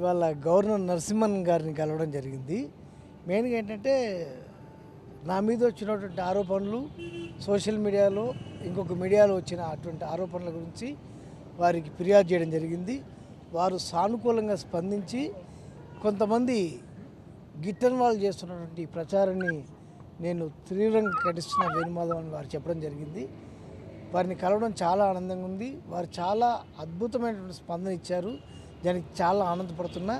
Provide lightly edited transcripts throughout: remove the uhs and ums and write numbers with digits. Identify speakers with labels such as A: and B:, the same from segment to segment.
A: ఇవాళ గవర్నర్ నరసింహన్ గారిని కలవడం జరిగింది. మెయిన్గా ఏంటంటే నా మీద వచ్చినటువంటి ఆరోపణలు సోషల్ మీడియాలో ఇంకొక మీడియాలో వచ్చిన అటువంటి ఆరోపణల గురించి వారికి ఫిర్యాదు చేయడం జరిగింది. వారు సానుకూలంగా స్పందించి కొంతమంది గిట్టని వాళ్ళు చేస్తున్నటువంటి ప్రచారాన్ని నేను తీవ్రంగా ఖండిస్తున్న వేణుమాధవ్ అని వారు చెప్పడం జరిగింది. వారిని కలవడం చాలా ఆనందంగా ఉంది. వారు చాలా అద్భుతమైనటువంటి స్పందన ఇచ్చారు. దానికి చాలా ఆనందపడుతున్నా.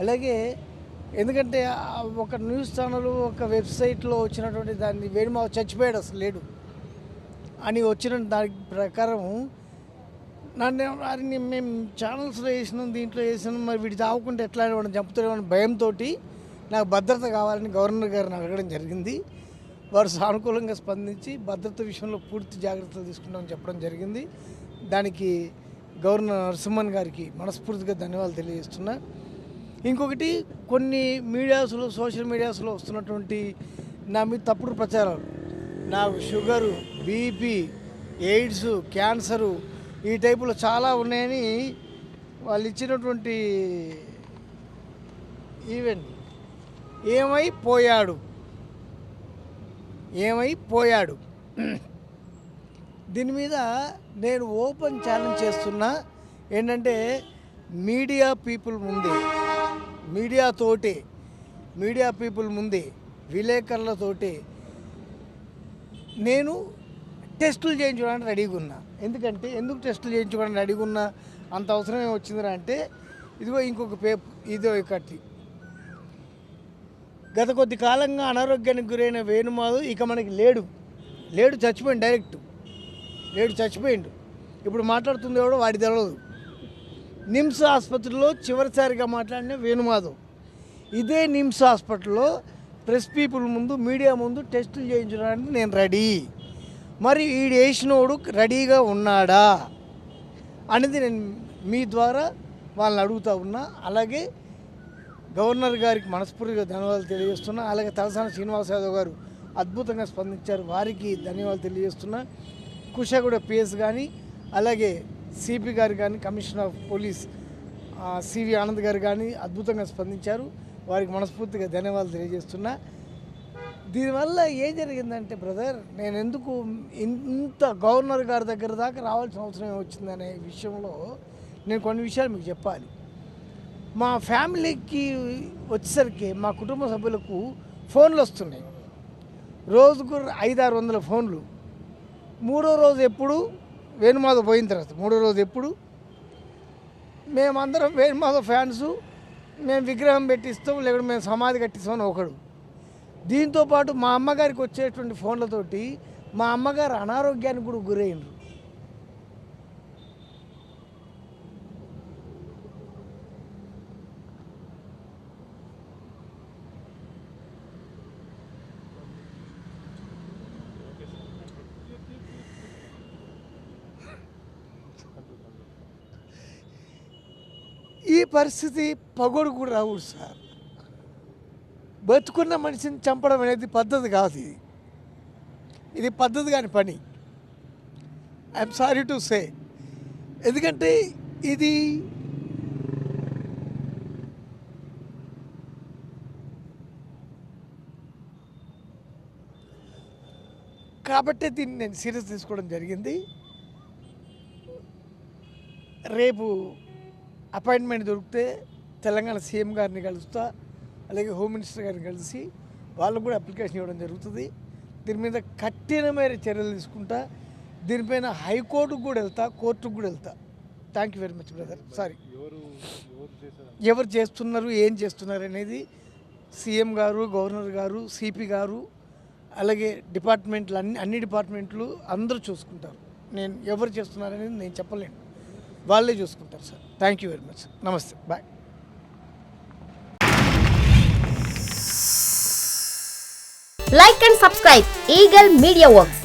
A: అలాగే ఎందుకంటే ఒక న్యూస్ ఛానల్ ఒక వెబ్సైట్లో వచ్చినటువంటి దాన్ని వేణుమాధవ్ చచ్చిపోయాడు అసలు లేడు అని వచ్చిన దాని ప్రకారం వారిని మేము ఛానల్స్లో వేసినాం, దీంట్లో వేసినాం, మరి వీడి తాగుకుంటే ఎట్లా వాడిని చంపుతాడేమని భయంతో నాకు భద్రత కావాలని గవర్నర్ గారిని అడగడం జరిగింది. వారు సానుకూలంగా స్పందించి భద్రత విషయంలో పూర్తి జాగ్రత్తలు తీసుకుంటామని చెప్పడం జరిగింది. దానికి గవర్నర్ నరసింహన్ గారికి మనస్ఫూర్తిగా ధన్యవాదాలు తెలియజేస్తున్నా. ఇంకొకటి కొన్ని మీడియాస్లో సోషల్ మీడియాస్లో వస్తున్నటువంటి నా మీద తప్పుడు ప్రచారాలు, నాకు షుగరు, బీపీ, ఎయిడ్స్, క్యాన్సరు ఈ టైపులో చాలా ఉన్నాయని వాళ్ళు ఇచ్చినటువంటి ఈవెంట్ ఏమైపోయాడు దీని మీద నేను ఓపెన్ ఛాలెంజ్ చేస్తున్నా. ఏంటంటే మీడియా పీపుల్ ముందే విలేకరులతోటే నేను టెస్టులు చేయించుకోవడానికి రెడీగా ఉన్నా. ఎందుకు టెస్టులు చేయించుకోవడానికి రెడీగా ఉన్నా అంత అవసరం ఏమొచ్చిందిరా అంటే ఇదిగో ఇంకొక ఇదో ఒకటి. గత కొద్ది కాలంగా అనారోగ్యానికి గురైన వేణుమాధవ్ ఇక మనకి లేడు చచ్చిపోయిండు. ఇప్పుడు మాట్లాడుతుంది ఎవడో వాడి తెలియదు. నిమ్స్ ఆసుపత్రిలో చివరిసారిగా మాట్లాడిన వేణుమాధవ్ ఇదే నిమ్స్ హాస్పిటల్లో ప్రెస్ పీపుల్ ముందు మీడియా ముందు టెస్టులు చేయించడానికి నేను రెడీ. మరి ఈ వేసినోడు రెడీగా ఉన్నాడా అనేది నేను మీ ద్వారా వాళ్ళని అడుగుతూ ఉన్నా. అలాగే గవర్నర్ గారికి మనస్ఫూర్తిగా ధన్యవాదాలు తెలియజేస్తున్నా. అలాగే తలసాని శ్రీనివాస్ యాదవ్ గారు అద్భుతంగా స్పందించారు, వారికి ధన్యవాదాలు తెలియజేస్తున్నా. కుషాగూడ పిఎస్ కానీ అలాగే సిపి గారు కానీ commissioner of police CV Anand గారు కానీ అద్భుతంగా స్పందించారు, వారికి మనస్ఫూర్తిగా ధన్యవాదాలు తెలియజేస్తున్నా. దీనివల్ల ఏం జరిగిందంటే బ్రదర్, నేను ఎందుకు ఇంత గవర్నర్ గారి దగ్గర దాకా రావాల్సిన అవసరం వచ్చిందనే విషయంలో నేను కొన్ని విషయాలు మీకు చెప్పాలి. మా ఫ్యామిలీకి వచ్చేసరికి మా కుటుంబ సభ్యులకు ఫోన్లు వస్తున్నాయి, రోజుకు 500-600 ఫోన్లు. మూడో రోజు ఎప్పుడు వేణుమాధవ్ పోయిన తర్వాత మూడో రోజు ఎప్పుడు మేమందరం వేణుమాధవ్ ఫ్యాన్సు, మేము విగ్రహం పెట్టిస్తాం లేకపోతే మేము సమాధి కట్టిస్తామని ఒకడు. దీంతోపాటు మా అమ్మగారికి వచ్చేటువంటి ఫోన్లతోటి మా అమ్మగారు అనారోగ్యానికి కూడా గురైనరు. ఈ పరిస్థితి పగోడు కూడా రాకూడదు సార్. బతుకున్న మనిషిని చంపడం అనేది పద్ధతి కాదు. ఇది పద్ధతి కాని పని. I'm sorry to say. ఎందుకంటే ఇది కాబట్టి దీన్ని నేను సీరియస్ తీసుకోవడం జరిగింది. రేపు అపాయింట్మెంట్ దొరికితే తెలంగాణ సీఎం గారిని కలుస్తా, అలాగే హోమ్ మినిస్టర్ గారిని కలిసి వాళ్ళకు కూడా అప్లికేషన్ ఇవ్వడం జరుగుతుంది. దీని మీద కఠినమైన చర్యలు తీసుకుంటా. దీనిపైన హైకోర్టుకు కూడా వెళ్తా, కోర్టుకు కూడా వెళ్తా. Thank you very much brother. Sorry, ఎవరు చేస్తున్నారు ఏం చేస్తున్నారు అనేది సీఎం గారు, గవర్నర్ గారు, సిపి గారు, అలాగే డిపార్ట్మెంట్లు అన్ని డిపార్ట్మెంట్లు అందరూ చూసుకుంటారు. నేను ఎవరు చేస్తున్నారనేది నేను చెప్పలేను, వాళ్ళే చూసుకుంటారు sir. Thank you very much. నమస్తే, bye.
B: Like and subscribe Eagle Media Works.